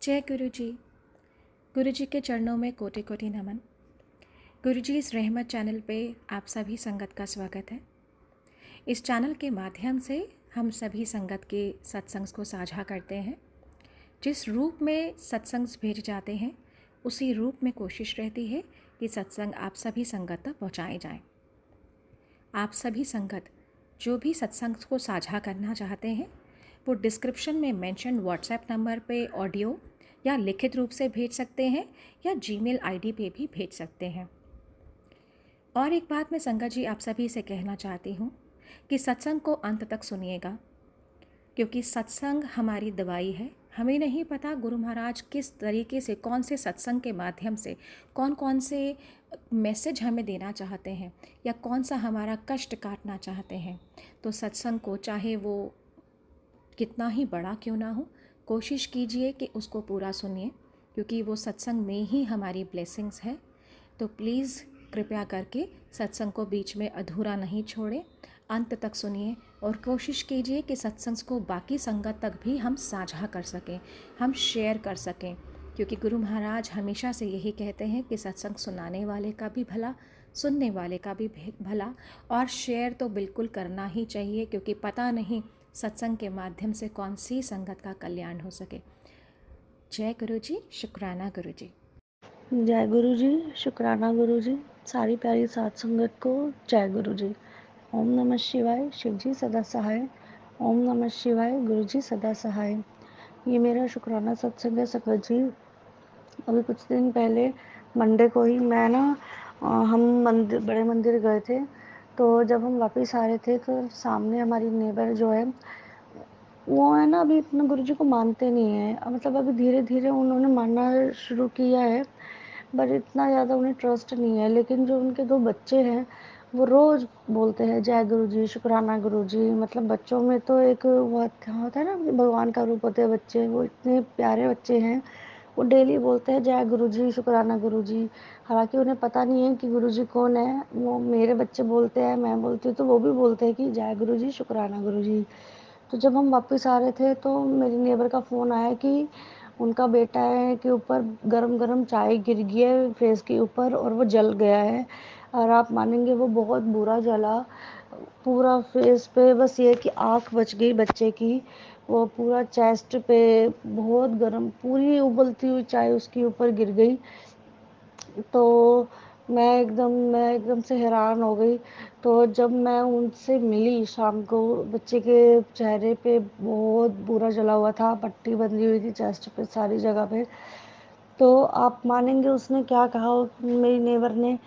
जय गुरु जी। गुरु जी के चरणों में कोटि कोटि नमन। गुरु जी इस रहमत चैनल पे आप सभी संगत का स्वागत है। इस चैनल के माध्यम से हम सभी संगत के सत्संग को साझा करते हैं। जिस रूप में सत्संग भेज जाते हैं उसी रूप में कोशिश रहती है कि सत्संग आप सभी संगत तक पहुँचाए जाएं। आप सभी संगत जो भी सत्संग को साझा करना चाहते हैं वो डिस्क्रिप्शन में मेंशन व्हाट्सएप नंबर पे ऑडियो या लिखित रूप से भेज सकते हैं या जीमेल आईडी पे भी भेज सकते हैं। और एक बात मैं संगत जी आप सभी से कहना चाहती हूँ कि सत्संग को अंत तक सुनिएगा, क्योंकि सत्संग हमारी दवाई है। हमें नहीं पता गुरु महाराज किस तरीके से, कौन से सत्संग के माध्यम से कौन कौन से मैसेज हमें देना चाहते हैं या कौन सा हमारा कष्ट काटना चाहते हैं। तो सत्संग को चाहे वो कितना ही बड़ा क्यों ना हो, कोशिश कीजिए कि उसको पूरा सुनिए, क्योंकि वो सत्संग में ही हमारी ब्लेसिंग्स है। तो प्लीज़ कृपया करके सत्संग को बीच में अधूरा नहीं छोड़ें, अंत तक सुनिए और कोशिश कीजिए कि सत्संग को बाकी संगत तक भी हम साझा कर सकें, हम शेयर कर सकें, क्योंकि गुरु महाराज हमेशा से यही कहते हैं कि सत्संग सुनाने वाले का भी भला, सुनने वाले का भी भला, और शेयर तो बिल्कुल करना ही चाहिए, क्योंकि पता नहीं सत्संग के माध्यम से कौन सी संगत का कल्याण हो सके। जय गुरु जी, शुक्राना गुरु जी। जय गुरु जी, शुक्राना गुरु जी। सारी प्यारी साध संगत को जय गुरु जी। ओम नमः शिवाय, शिव जी सदा सहाय। ओम नमः शिवाय, गुरु जी सदा सहाय। ये मेरा शुक्राना सत्संग है संगत जी। अभी कुछ दिन पहले मंडे को ही मैं हम मंदिर, बड़े मंदिर गए थे। तो जब हम वापस आ रहे थे तो सामने हमारी नेबर जो है वो है ना, अभी इतना गुरु जी को मानते नहीं है। मतलब अभी धीरे धीरे उन्होंने मानना शुरू किया है, बट इतना ज़्यादा उन्हें ट्रस्ट नहीं है। लेकिन जो उनके 2 बच्चे हैं वो रोज़ बोलते हैं जय गुरु जी, शुक्राना गुरु जी। मतलब बच्चों में तो एक वो होता है ना, भगवान का रूप होते हैं बच्चे। वो इतने प्यारे बच्चे हैं, वो डेली बोलते हैं जय गुरु जी, शुक्राना गुरु जी। हालांकि उन्हें पता नहीं है कि गुरु जी कौन है। वो मेरे बच्चे बोलते हैं, मैं बोलती हूँ तो वो भी बोलते हैं कि जय गुरु जी, शुक्राना गुरु जी। तो जब हम वापस आ रहे थे तो मेरी नेबर का फ़ोन आया कि उनका बेटा है के ऊपर गरम गरम चाय गिर गई है फेस के ऊपर और वो जल गया है। और आप मानेंगे वो बहुत बुरा जला, पूरा फेस पे। बस ये कि आँख बच गई बच्चे की, वो पूरा चेस्ट पे बहुत गरम, पूरी उबलती हुई चाय उसके ऊपर गिर गई। तो मैं एकदम से हैरान हो गई। तो जब मैं उनसे मिली शाम को, बच्चे के चेहरे पे बहुत बुरा जला हुआ था, पट्टी बंधी हुई थी चेस्ट पे सारी जगह पे। तो आप मानेंगे उसने क्या कहा, मेरी नेबर ने,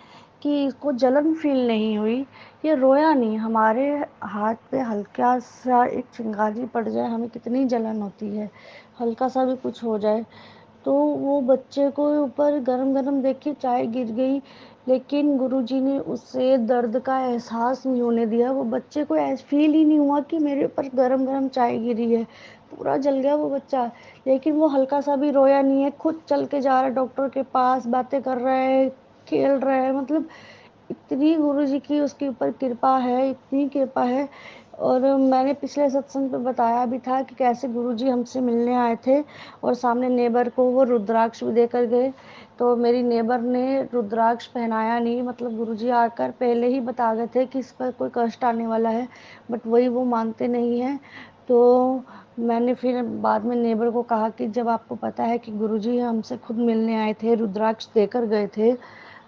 कि इसको जलन फील नहीं हुई, ये रोया नहीं। हमारे हाथ पे हल्का सा एक चिंगारी पड़ जाए, हमें कितनी जलन होती है, हल्का सा भी कुछ हो जाए। तो वो बच्चे को ऊपर गरम गरम देख के चाय गिर गई, लेकिन गुरुजी ने उससे दर्द का एहसास नहीं होने दिया। वो बच्चे को ऐसा फील ही नहीं हुआ कि मेरे ऊपर गरम गरम चाय गिरी है। पूरा जल गया वो बच्चा, लेकिन वो हल्का सा भी रोया नहीं है। खुद चल के जा रहा है डॉक्टर के पास, बातें कर रहा है, खेल रहा है। मतलब इतनी गुरुजी की उसके ऊपर कृपा है, इतनी कृपा है। और मैंने पिछले सत्संग पे बताया भी था कि कैसे गुरुजी हमसे मिलने आए थे और सामने नेबर को वो रुद्राक्ष भी देकर गए। तो मेरी नेबर ने रुद्राक्ष पहनाया नहीं, मतलब गुरुजी आकर पहले ही बता गए थे कि इस पर कोई कष्ट आने वाला है, बट वही वो मानते नहीं हैं। तो मैंने फिर बाद में नेबर को कहा कि जब आपको पता है कि गुरुजी हमसे खुद मिलने आए थे, रुद्राक्ष देकर गए थे,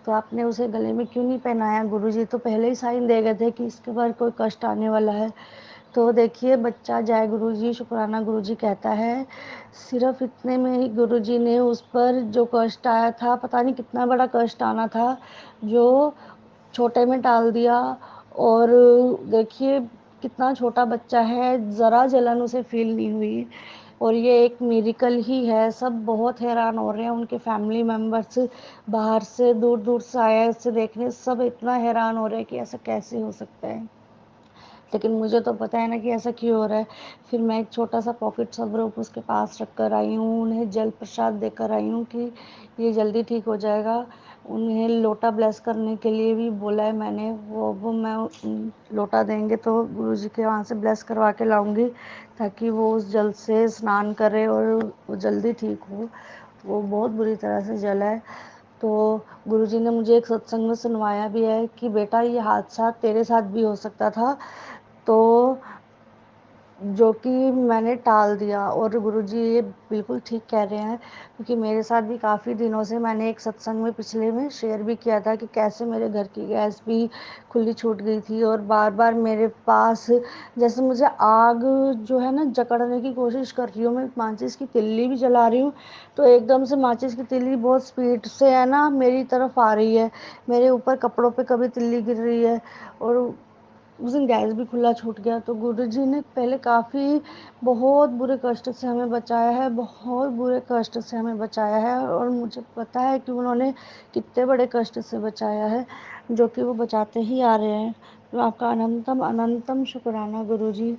तो आपने उसे गले में क्यों नहीं पहनाया? गुरुजी तो पहले ही साइन दे गए थे कि इसके बाद कोई कष्ट आने वाला है। तो देखिए, बच्चा जय गुरुजी, शुक्राना गुरुजी कहता है। सिर्फ इतने में ही गुरुजी ने उस पर जो कष्ट आया था, पता नहीं कितना बड़ा कष्ट आना था, जो छोटे में टाल दिया। और देखिए कितना छोटा बच्चा है, ज़रा जलन उसे फील नहीं हुई। और ये एक मिरेकल ही है। सब बहुत हैरान हो रहे हैं, उनके फैमिली मेम्बर्स बाहर से, दूर दूर से आए इसे देखने। सब इतना हैरान हो रहे हैं कि ऐसा कैसे हो सकता है, लेकिन मुझे तो पता है ना कि ऐसा क्यों हो रहा है। फिर मैं एक छोटा सा पॉकेट स्वरूप उसके पास रख कर आई हूँ, उन्हें जल प्रसाद देकर आई हूँ कि ये जल्दी ठीक हो जाएगा। उन्हें लोटा ब्लेस करने के लिए भी बोला है मैंने। वो मैं लोटा देंगे तो गुरुजी के वहाँ से ब्लेस करवा के लाऊंगी, ताकि वो उस जल से स्नान करे और वो जल्दी ठीक हो। वो बहुत बुरी तरह से जला है। तो गुरुजी ने मुझे एक सत्संग में सुनवाया भी है कि बेटा ये हादसा तेरे साथ भी हो सकता था, तो जो कि मैंने टाल दिया। और गुरुजी ये बिल्कुल ठीक कह रहे हैं, क्योंकि मेरे साथ भी काफ़ी दिनों से, मैंने एक सत्संग में पिछले में शेयर भी किया था कि कैसे मेरे घर की गैस भी खुली छूट गई थी और बार बार मेरे पास जैसे मुझे आग जो है ना जकड़ने की कोशिश कर रही हूँ। मैं माचिस की तिल्ली भी जला रही हूँ तो एकदम से माचिस की तिल्ली बहुत स्पीड से है ना मेरी तरफ आ रही है, मेरे ऊपर कपड़ों पे कभी तिल्ली गिर रही है। और उस दिन गैस भी खुला छूट गया। तो गुरुजी ने पहले काफ़ी बहुत बुरे कष्ट से हमें बचाया है, बहुत बुरे कष्ट से हमें बचाया है। और मुझे पता है कि उन्होंने कितने बड़े कष्ट से बचाया है, जो कि वो बचाते ही आ रहे हैं। तो आपका अनंतम अनंतम शुक्राना गुरुजी।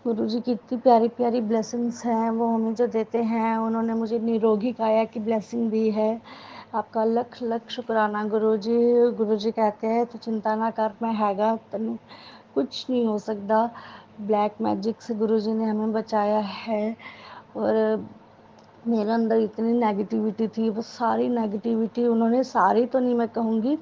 गुरुजी की इतनी प्यारी प्यारी ब्लेसिंग्स हैं वो हमें जो देते हैं। उन्होंने मुझे निरोगी काया की ब्लेसिंग दी है। आपका लख लख शुक्राना गुरुजी। गुरुजी कहते हैं तो चिंता ना कर, मैं हैगा तनु कुछ नहीं हो सकता। ब्लैक मैजिक से गुरुजी ने हमें बचाया है। और मेरे अंदर इतनी नेगेटिविटी थी, वो सारी नेगेटिविटी उन्होंने, सारी तो नहीं मैं कहूँगी,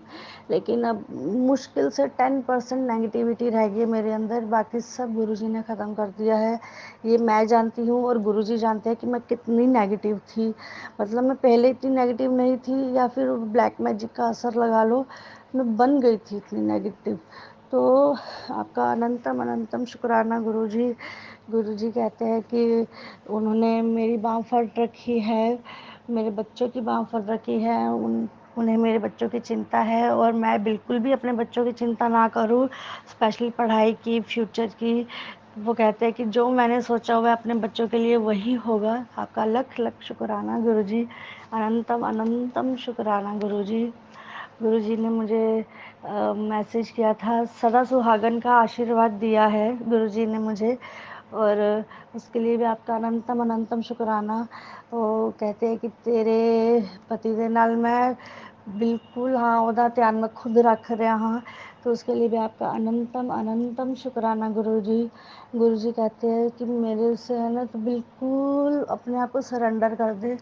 लेकिन अब मुश्किल से 10% नेगेटिविटी रह गई मेरे अंदर, बाकी सब गुरुजी ने ख़त्म कर दिया है। ये मैं जानती हूँ और गुरुजी जानते हैं कि मैं कितनी नेगेटिव थी। मतलब मैं पहले इतनी नेगेटिव नहीं थी, या फिर ब्लैक मैजिक का असर लगा लो, मैं बन गई थी इतनी नेगेटिव। तो आपका अनंतम अनंतम शुक्राना गुरुजी। गुरुजी कहते हैं कि उन्होंने मेरी बाँह फड़ रखी है, मेरे बच्चों की बाँह फड़ रखी है। उन्हें मेरे बच्चों की चिंता है और मैं बिल्कुल भी अपने बच्चों की चिंता ना करूं, स्पेशली पढ़ाई की, फ्यूचर की। वो कहते हैं कि जो मैंने सोचा हुआ है अपने बच्चों के लिए वही होगा। आपका लख लख शुक्राना गुरुजी। अनंतम अनंतम शुक्राना गुरुजी। गुरुजी ने मुझे मैसेज किया था, सदा सुहागन का आशीर्वाद दिया है गुरुजी ने मुझे, और उसके लिए भी आपका अनंतम अनंतम शुक्राना। वो कहते हैं कि तेरे पति दे नाल मैं बिल्कुल हाँ ਉਹਦਾ ਧਿਆਨ मैं खुद रख रहा हाँ। तो उसके लिए भी आपका अनंतम अनंतम शुक्राना गुरुजी। गुरुजी कहते हैं कि मेरे से है ना तो बिल्कुल अपने आप को सरेंडर कर दे।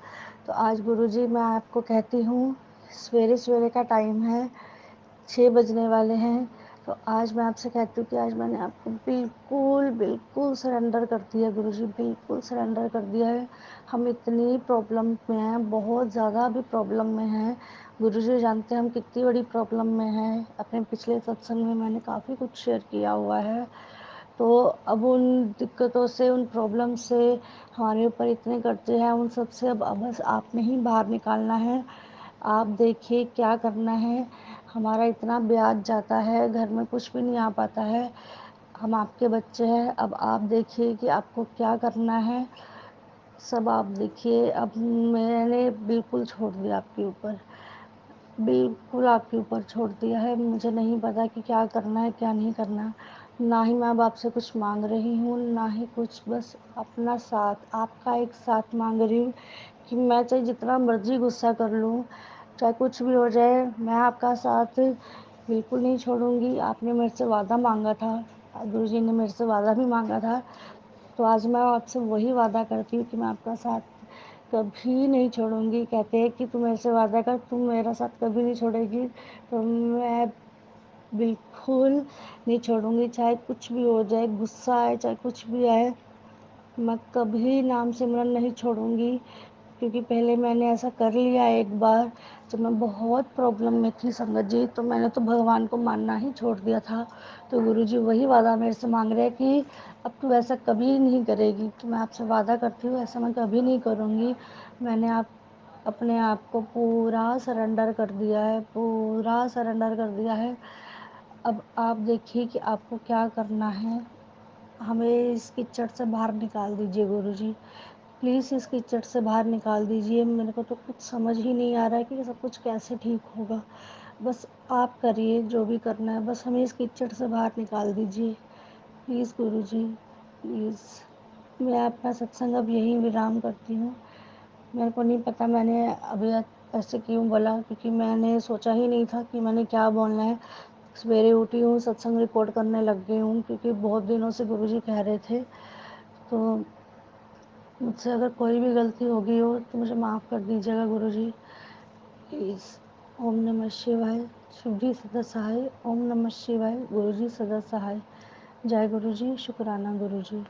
तो आज गुरुजी मैं आपको कहती हूँ, सवेरे सवेरे का टाइम है, 6 बजने वाले हैं। तो आज मैं आपसे कहती हूँ कि आज मैंने आपको बिल्कुल बिल्कुल सरेंडर कर दिया गुरुजी, बिल्कुल सरेंडर कर दिया है। हम इतनी प्रॉब्लम में हैं, बहुत ज़्यादा भी प्रॉब्लम में हैं। गुरुजी जानते हैं हम कितनी बड़ी प्रॉब्लम में हैं। अपने पिछले सत्संग में मैंने काफ़ी कुछ शेयर किया हुआ है। तो अब उन दिक्कतों से, उन प्रॉब्लम से हमारे ऊपर इतने कर्जे हैं, उन सब से अब बस आपने ही बाहर निकालना है। आप देखिए क्या करना है। हमारा इतना ब्याज जाता है, घर में कुछ भी नहीं आ पाता है। हम आपके बच्चे हैं, अब आप देखिए कि आपको क्या करना है। सब आप देखिए। अब मैंने बिल्कुल छोड़ दिया आपके ऊपर, बिल्कुल आपके ऊपर छोड़ दिया है। मुझे नहीं पता कि क्या करना है क्या नहीं करना। ना ही मैं अब आपसे कुछ मांग रही हूँ, ना ही कुछ, बस अपना साथ, आपका एक साथ मांग रही हूँ कि मैं चाहे जितना मर्जी गुस्सा कर लूँ, चाहे कुछ भी हो जाए, मैं आपका साथ बिल्कुल नहीं छोड़ूंगी। आपने मेरे से वादा मांगा था, गुरु जी ने मेरे से वादा भी मांगा था, तो आज मैं आपसे वही वादा करती हूँ कि मैं आपका साथ कभी नहीं छोड़ूंगी। कहते हैं कि तू मेरे से वादा कर, तू मेरा साथ कभी नहीं छोड़ेगी, तो मैं बिल्कुल नहीं छोड़ूंगी। चाहे कुछ भी हो जाए, गुस्सा आए, चाहे कुछ भी आए, मैं कभी नाम सिमरन नहीं छोड़ूंगी। क्योंकि पहले मैंने ऐसा कर लिया एक बार, जब मैं बहुत प्रॉब्लम में थी संगत जी, तो मैंने तो भगवान को मानना ही छोड़ दिया था। तो गुरुजी वही वादा मेरे से मांग रहे हैं कि अब तू ऐसा कभी नहीं करेगी। कि मैं आपसे वादा करती हूँ ऐसा मैं कभी नहीं करूँगी। मैंने अपने आप को पूरा सरेंडर कर दिया है, पूरा सरेंडर कर दिया है। अब आप देखिए कि आपको क्या करना है। हमें इस कीचड़ से बाहर निकाल दीजिए गुरुजी, प्लीज़ इस कीचड़ से बाहर निकाल दीजिए। मेरे को तो कुछ समझ ही नहीं आ रहा है कि सब कुछ कैसे ठीक होगा। बस आप करिए जो भी करना है, बस हमें इस कीचड़ से बाहर निकाल दीजिए प्लीज़ गुरुजी, प्लीज़। मैं अपना सत्संग अब यहीं विराम करती हूँ। मेरे को नहीं पता मैंने अभी ऐसे क्यों बोला, क्योंकि मैंने सोचा ही नहीं था कि मैंने क्या बोलना है। सवेरे उठी हूँ, सत्संग रिकॉर्ड करने लग गई हूँ, क्योंकि बहुत दिनों से गुरुजी कह रहे थे। तो मुझसे अगर कोई भी गलती हो गई हो तो मुझे माफ़ कर दीजिएगा गुरुजी, प्लीज़। ओम नमः शिवाय। शिव जी सदा सहाय। ओम नमः शिवाय। गुरुजी सदा सहाय। जय गुरुजी। शुक्राना गुरुजी।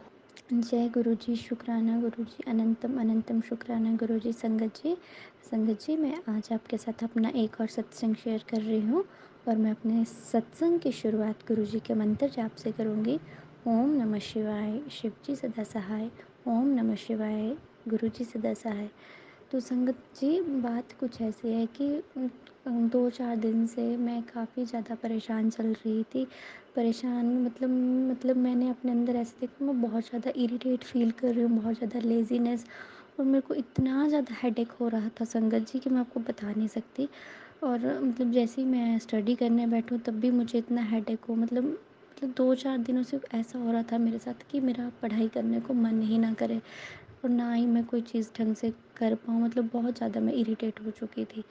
जय गुरु जी, शुक्राना गुरु जी, अनंतम अनंतम शुक्राना गुरु जी। संगत जी, मैं आज आपके साथ अपना एक और सत्संग शेयर कर रही हूँ और मैं अपने सत्संग की शुरुआत गुरु जी के मंत्र जाप से करूँगी। ओम नमः शिवाय, शिव जी सदा सहाय। ओम नमः शिवाय, गुरु जी सदा सहाय। तो संगत जी, बात कुछ ऐसी है कि 2-4 दिन से मैं काफ़ी ज़्यादा परेशान चल रही थी। परेशान मतलब मैंने अपने अंदर ऐसे देखा, मैं बहुत ज़्यादा इरिटेट फ़ील कर रही हूँ, बहुत ज़्यादा लेज़ीनेस, और मेरे को इतना ज़्यादा हेडेक हो रहा था संगत जी कि मैं आपको बता नहीं सकती। और मतलब जैसे ही मैं स्टडी करने बैठूँ तब भी मुझे इतना हेडेक हो, मतलब 2-4 दिनों से ऐसा हो रहा था मेरे साथ कि मेरा पढ़ाई करने को मन ही ना करे और ना ही मैं कोई चीज़ ढंग से कर पाऊँ। मतलब बहुत ज़्यादा मैं इरिटेट हो चुकी थी।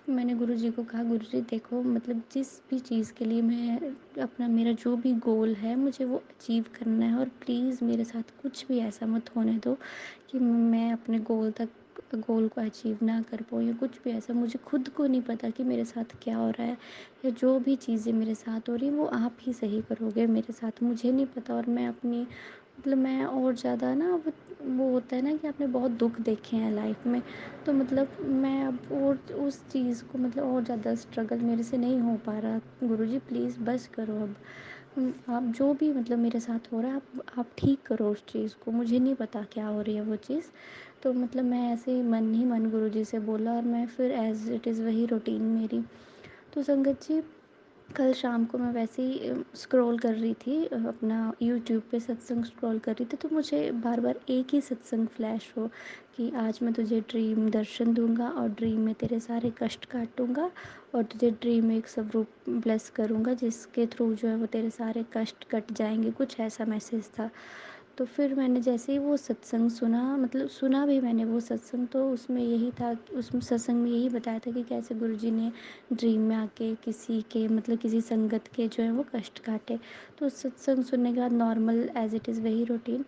मैंने गुरुजी को कहा, गुरुजी देखो, मतलब जिस भी चीज़ के लिए मैं अपना मेरा जो भी गोल है मुझे वो अचीव करना है, और प्लीज़ मेरे साथ कुछ भी ऐसा मत होने दो कि मैं अपने गोल को अचीव ना कर पाऊँ, या कुछ भी ऐसा। मुझे खुद को नहीं पता कि मेरे साथ क्या हो रहा है, या जो भी चीज़ें मेरे साथ हो रही हैं वो आप ही सही करोगे मेरे साथ, मुझे नहीं पता। और मैं अपनी मतलब मैं और ज़्यादा ना वो होता है ना कि आपने बहुत दुख देखे हैं लाइफ में, तो मतलब मैं अब और उस चीज़ को मतलब और ज़्यादा स्ट्रगल मेरे से नहीं हो पा रहा। गुरुजी प्लीज़ बस करो अब। आप जो भी मतलब मेरे साथ हो रहा है आप ठीक करो उस चीज़ को, मुझे नहीं पता क्या हो रही है वो चीज़। तो मतलब मैं ऐसे ही मन गुरुजी से बोला, और मैं फिर एज़ इट इज़ वही रूटीन मेरी। तो संगत जी, कल शाम को मैं वैसे ही स्क्रॉल कर रही थी, अपना यूट्यूब पे सत्संग स्क्रॉल कर रही थी, तो मुझे बार बार एक ही सत्संग फ्लैश हो कि आज मैं तुझे ड्रीम दर्शन दूंगा और ड्रीम में तेरे सारे कष्ट काटूंगा और तुझे ड्रीम में एक स्वरूप ब्लेस करूंगा जिसके थ्रू जो है वो तेरे सारे कष्ट कट जाएंगे, कुछ ऐसा मैसेज था। तो फिर मैंने जैसे ही वो सत्संग सुना, मतलब सुना भी मैंने वो सत्संग, तो उसमें यही था, उस सत्संग में यही बताया था कि कैसे गुरुजी ने ड्रीम में आके किसी के मतलब किसी संगत के जो है वो कष्ट काटे। तो सत्संग सुनने के बाद नॉर्मल एज़ इट इज़ वही रूटीन।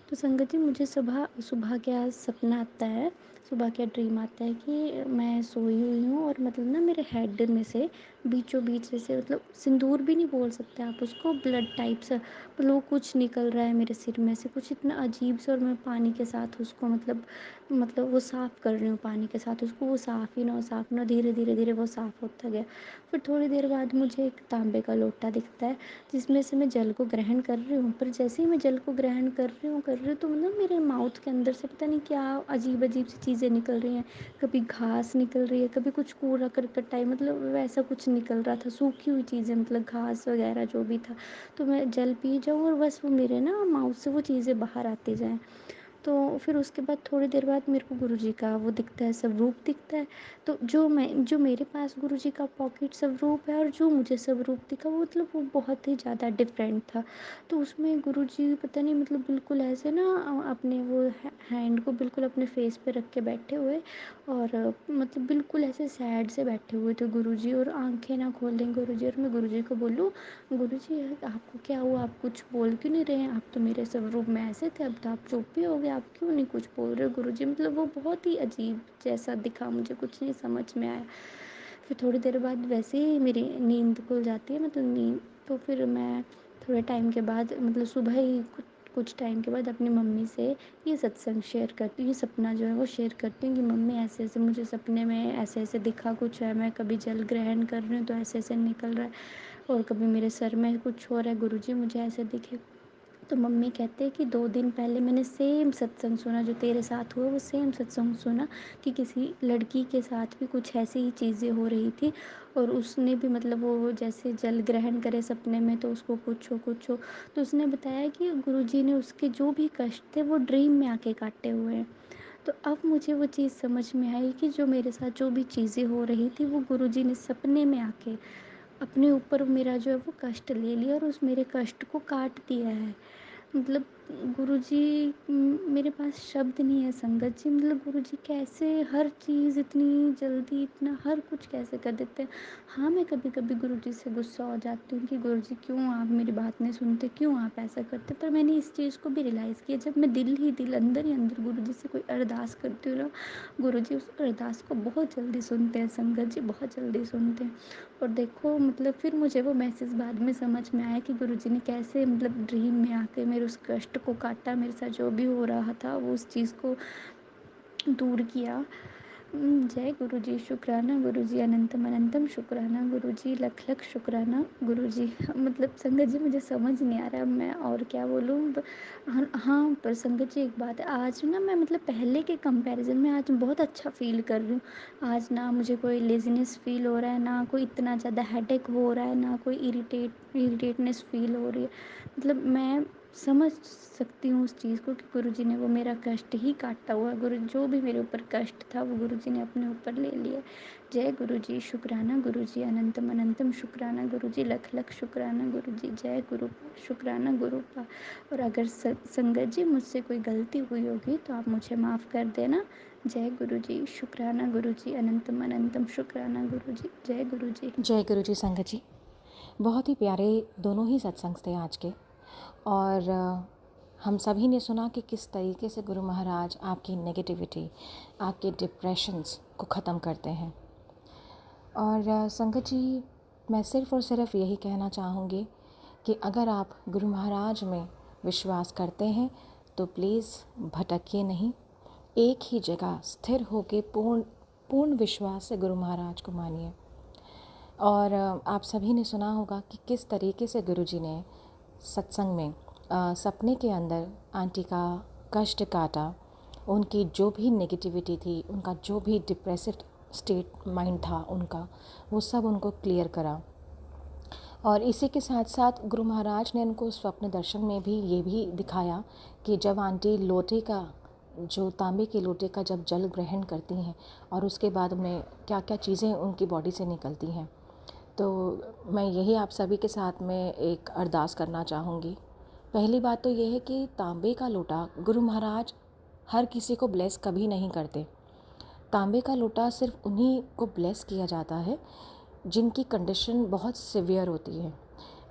तो संगत जी, मुझे सुबह सुबह क्या सपना आता है, सुबह क्या ड्रीम आता है कि मैं सोई हुई हूँ और मतलब ना मेरे हेड में से बीचों बीच जैसे, मतलब सिंदूर भी नहीं बोल सकते आप उसको, ब्लड टाइप सा, मतलब वो कुछ निकल रहा है मेरे सिर में से, कुछ इतना अजीब सा। और मैं पानी के साथ उसको मतलब वो साफ़ कर रही हूँ पानी के साथ उसको, वो साफ़ ही ना, धीरे धीरे धीरे वो साफ़ होता गया। फिर थोड़ी देर बाद मुझे एक तांबे का लोटा दिखता है जिसमें से मैं जल को ग्रहण कर रही हूँ, पर जैसे ही मैं जल को ग्रहण कर रही हूँ तो मतलब मेरे माउथ के अंदर से पता नहीं क्या अजीब अजीब सी चीज़ें निकल रही हैं। कभी घास निकल रही है, कभी कुछ कूड़ा करकट टाइप, मतलब वैसा कुछ निकल रहा था, सूखी हुई चीज़ें, मतलब घास वगैरह जो भी था। तो मैं जल पी जाऊँ और बस वो मेरे ना माउथ से वो चीज़ें बाहर आती जाएँ। तो फिर उसके बाद थोड़ी देर बाद मेरे को गुरुजी का वो दिखता है, स्वरूप दिखता है। तो जो मेरे पास गुरुजी का पॉकेट स्वरूप है और जो मुझे स्वरूप दिखा वो मतलब वो बहुत ही ज़्यादा डिफरेंट था। तो उसमें गुरुजी पता नहीं मतलब बिल्कुल ऐसे ना अपने वो हैंड को बिल्कुल अपने फेस पे रख के बैठे हुए, और मतलब बिल्कुल ऐसे सैड से बैठे हुए थे गुरुजी, और आंखें ना खोलें गुरुजी। और मैं गुरुजी को बोलूँ, गुरुजी आपको क्या हुआ, आप कुछ बोल क्यों नहीं रहे हैं, आप तो मेरे स्वरूप में ऐसे थे, अब तो आप चुप ही हो गए, आप क्यों नहीं कुछ बोल रहे हो गुरुजी। मतलब वो बहुत ही अजीब जैसा दिखा, मुझे कुछ नहीं समझ में आया। फिर थोड़ी देर बाद वैसे ही मेरी नींद खुल जाती है, मतलब नींद। तो फिर मैं थोड़े टाइम के बाद मतलब सुबह ही कुछ टाइम के बाद अपनी मम्मी से ये सत्संग शेयर करती हूँ, ये सपना जो है वो शेयर करती हूँ कि मम्मी ऐसे ऐसे मुझे सपने में ऐसे ऐसे दिखा कुछ है, मैं कभी जल ग्रहण कर रही हूँ तो ऐसे ऐसे निकल रहा है, और कभी मेरे सर में कुछ हो रहा है गुरुजी मुझे ऐसे दिखे। तो मम्मी कहते हैं कि 2 दिन पहले मैंने सेम सत्संग सुना जो तेरे साथ हुआ, वो सेम सत्संग सुना कि किसी लड़की के साथ भी कुछ ऐसी ही चीज़ें हो रही थी, और उसने भी मतलब वो जैसे जल ग्रहण करे सपने में तो उसको कुछ हो। तो उसने बताया कि गुरुजी ने उसके जो भी कष्ट थे वो ड्रीम में आके काटे हुए हैं। तो अब मुझे वो चीज़ समझ में आई कि जो मेरे साथ जो भी चीज़ें हो रही थी वो गुरुजी ने सपने में आके अपने ऊपर मेरा जो है वो कष्ट ले लिया और उस मेरे कष्ट को काट दिया है। मतलब गुरुजी मेरे पास शब्द नहीं है संगत जी, मतलब गुरुजी कैसे हर चीज़ इतनी जल्दी इतना हर कुछ कैसे कर देते हैं। हाँ, मैं कभी-कभी गुरुजी से गुस्सा हो जाती हूँ कि गुरुजी क्यों आप मेरी बात नहीं सुनते, क्यों आप ऐसा करते? पर मैंने इस चीज़ को भी रियलाइज़ किया, जब मैं दिल ही दिल, अंदर ही अंदर गुरुजी से कोई अरदास करती हूँ ना, गुरुजी उस अरदास को बहुत जल्दी सुनते हैं संगत जी, बहुत जल्दी सुनते हैं। और देखो मतलब फिर मुझे वो मैसेज बाद में समझ में आया कि गुरुजी ने कैसे मतलब ड्रीम में आके मेरे उस कष्ट को काटा, मेरे साथ जो भी हो रहा था वो उस चीज़ को दूर किया। जय गुरुजी, शुक्राना गुरुजी, अनंतम अनंतम शुक्राना गुरुजी, लख लख शुक्राना गुरुजी। मतलब संगत जी मुझे समझ नहीं आ रहा मैं और क्या बोलूँ। हाँ, पर संगत जी एक बात है, आज ना मैं मतलब पहले के कंपैरिजन में आज बहुत अच्छा फ़ील कर रही हूँ। आज ना मुझे कोई लेज़ीनेस फ़ील हो रहा है, ना कोई इतना ज़्यादा हेडेक हो रहा है, ना कोई इरिटेटनेस फ़ील हो रही है। मतलब मैं समझ सकती हूँ उस चीज़ को कि गुरुजी ने वो मेरा कष्ट ही काटा हुआ है। गुरु जो भी मेरे ऊपर कष्ट था वो गुरुजी ने अपने ऊपर ले लिया। जय गुरुजी, शुक्राना गुरुजी, अनंतम अनंतम शुक्राना गुरुजी, लख लख शुक्राना गुरुजी, जय गुरु, शुक्राना गुरुपा। और अगर संगत जी मुझसे कोई गलती हुई होगी तो आप मुझे माफ़ कर देना। जय गुरुजी, शुक्राना गुरुजी, अनंतम अनंतम शुक्राना गुरुजी, जय गुरुजी। जय गुरु जी संगत जी। बहुत ही प्यारे दोनों ही सत्संग थे आज के। और हम सभी ने सुना कि किस तरीके से गुरु महाराज आपकी नेगेटिविटी, आपके डिप्रेशंस को ख़त्म करते हैं। और संगत जी, मैं सिर्फ़ और सिर्फ यही कहना चाहूँगी कि अगर आप गुरु महाराज में विश्वास करते हैं तो प्लीज़ भटकिए नहीं, एक ही जगह स्थिर होकर पूर्ण विश्वास से गुरु महाराज को मानिए। और आप सभी ने सुना होगा कि किस तरीके से गुरुजी ने सत्संग में सपने के अंदर आंटी का कष्ट काटा, उनकी जो भी नेगेटिविटी थी, उनका जो भी डिप्रेसिव स्टेट माइंड था उनका, वो सब उनको क्लियर करा। और इसी के साथ साथ गुरु महाराज ने उनको स्वप्न दर्शन में भी ये भी दिखाया कि जब आंटी लोटे का, जो तांबे के लोटे का जब जल ग्रहण करती हैं और उसके बाद उन्हें क्या क्या चीज़ें उनकी बॉडी से निकलती हैं। तो मैं यही आप सभी के साथ में एक अरदास करना चाहूँगी। पहली बात तो ये है कि तांबे का लोटा गुरु महाराज हर किसी को ब्लेस कभी नहीं करते। तांबे का लोटा सिर्फ उन्हीं को ब्लेस किया जाता है जिनकी कंडीशन बहुत सिवियर होती है।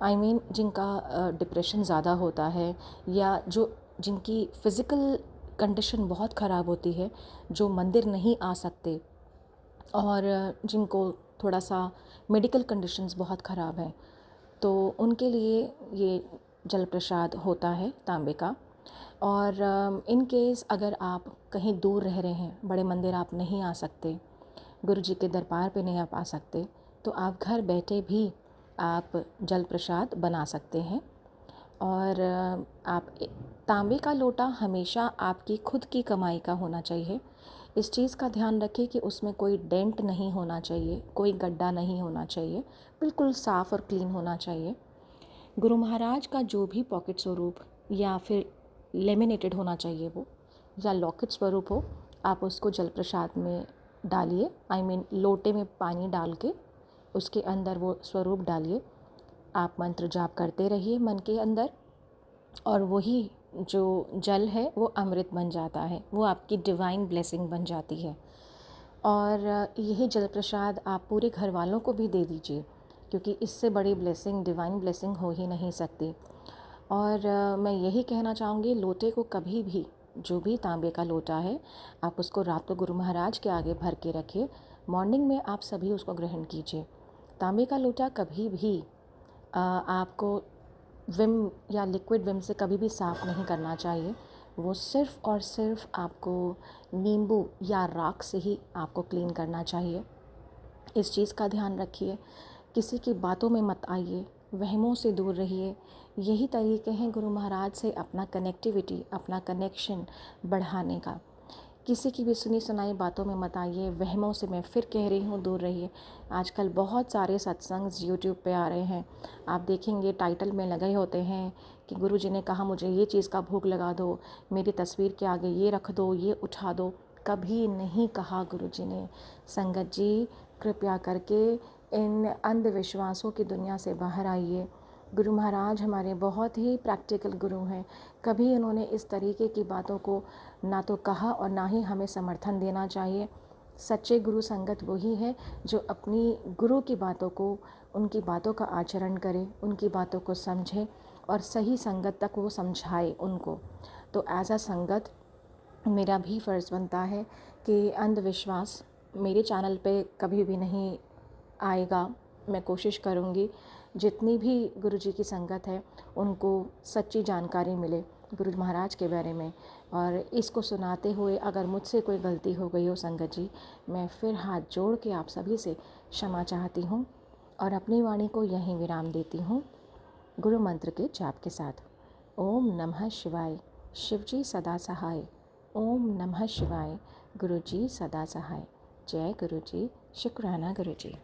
I mean, जिनका डिप्रेशन ज़्यादा होता है, या जिनकी फ़िज़िकल कंडीशन बहुत ख़राब होती है, जो मंदिर नहीं आ सकते, और जिनको थोड़ा सा मेडिकल कंडीशंस बहुत ख़राब हैं, तो उनके लिए ये जल प्रसाद होता है तांबे का। और इन केस अगर आप कहीं दूर रह रहे हैं, बड़े मंदिर आप नहीं आ सकते, गुरुजी के दरबार पे नहीं आप आ सकते, तो आप घर बैठे भी आप जल प्रसाद बना सकते हैं। और आप तांबे का लोटा हमेशा आपकी खुद की कमाई का होना चाहिए। इस चीज़ का ध्यान रखें कि उसमें कोई डेंट नहीं होना चाहिए, कोई गड्ढा नहीं होना चाहिए, बिल्कुल साफ़ और क्लीन होना चाहिए। गुरु महाराज का जो भी पॉकेट स्वरूप या फिर लेमिनेटेड होना चाहिए वो, या लॉकेट स्वरूप हो, आप उसको जल प्रसाद में डालिए। I mean, लोटे में पानी डाल के उसके अंदर वो स्वरूप डालिए। आप मंत्र जाप करते रहिए मन के अंदर, और वही जो जल है वो अमृत बन जाता है, वो आपकी डिवाइन ब्लेसिंग बन जाती है। और यही जल प्रसाद आप पूरे घर वालों को भी दे दीजिए, क्योंकि इससे बड़ी ब्लेसिंग, डिवाइन ब्लेसिंग हो ही नहीं सकती। और मैं यही कहना चाहूँगी, लोटे को कभी भी, जो भी तांबे का लोटा है, आप उसको रात को गुरु महाराज के आगे भर के रखिए, मॉर्निंग में आप सभी उसको ग्रहण कीजिए। तांबे का लोटा कभी भी आपको विम या लिक्विड विम से कभी भी साफ़ नहीं करना चाहिए। वो सिर्फ़ और सिर्फ आपको नींबू या राख से ही आपको क्लीन करना चाहिए। इस चीज़ का ध्यान रखिए, किसी की बातों में मत आइए, वहमों से दूर रहिए। यही तरीके हैं गुरु महाराज से अपना कनेक्टिविटी, अपना कनेक्शन बढ़ाने का। किसी की भी सुनी सुनाई बातों में मत आइए, वहमों से मैं फिर कह रही हूँ दूर रहिए। आजकल बहुत सारे सत्संग यूट्यूब पे आ रहे हैं, आप देखेंगे टाइटल में लगे होते हैं कि गुरुजी ने कहा मुझे ये चीज़ का भोग लगा दो, मेरी तस्वीर के आगे ये रख दो, ये उठा दो। कभी नहीं कहा गुरुजी ने। संगत जी, कृपया करके इन अंधविश्वासों की दुनिया से बाहर आइए। गुरु महाराज हमारे बहुत ही प्रैक्टिकल गुरु हैं। कभी उन्होंने इस तरीके की बातों को ना तो कहा और ना ही हमें समर्थन देना चाहिए। सच्चे गुरु संगत वही है जो अपनी गुरु की बातों को, उनकी बातों का आचरण करे, उनकी बातों को समझे और सही संगत तक वो समझाए उनको। तो एज अ संगत मेरा भी फ़र्ज़ बनता है कि अंधविश्वास मेरे चैनल पे कभी भी नहीं आएगा। मैं कोशिश करूँगी जितनी भी गुरुजी की संगत है उनको सच्ची जानकारी मिले गुरु महाराज के बारे में। और इसको सुनाते हुए अगर मुझसे कोई गलती हो गई हो संगत जी, मैं फिर हाथ जोड़ के आप सभी से क्षमा चाहती हूँ और अपनी वाणी को यहीं विराम देती हूँ गुरु मंत्र के जाप के साथ। ओम नमः शिवाय, शिवजी सदा सहाय। ओम नमः शिवाय, गुरुजी सदा सहाय। जय गुरुजी, शुक्राना गुरुजी।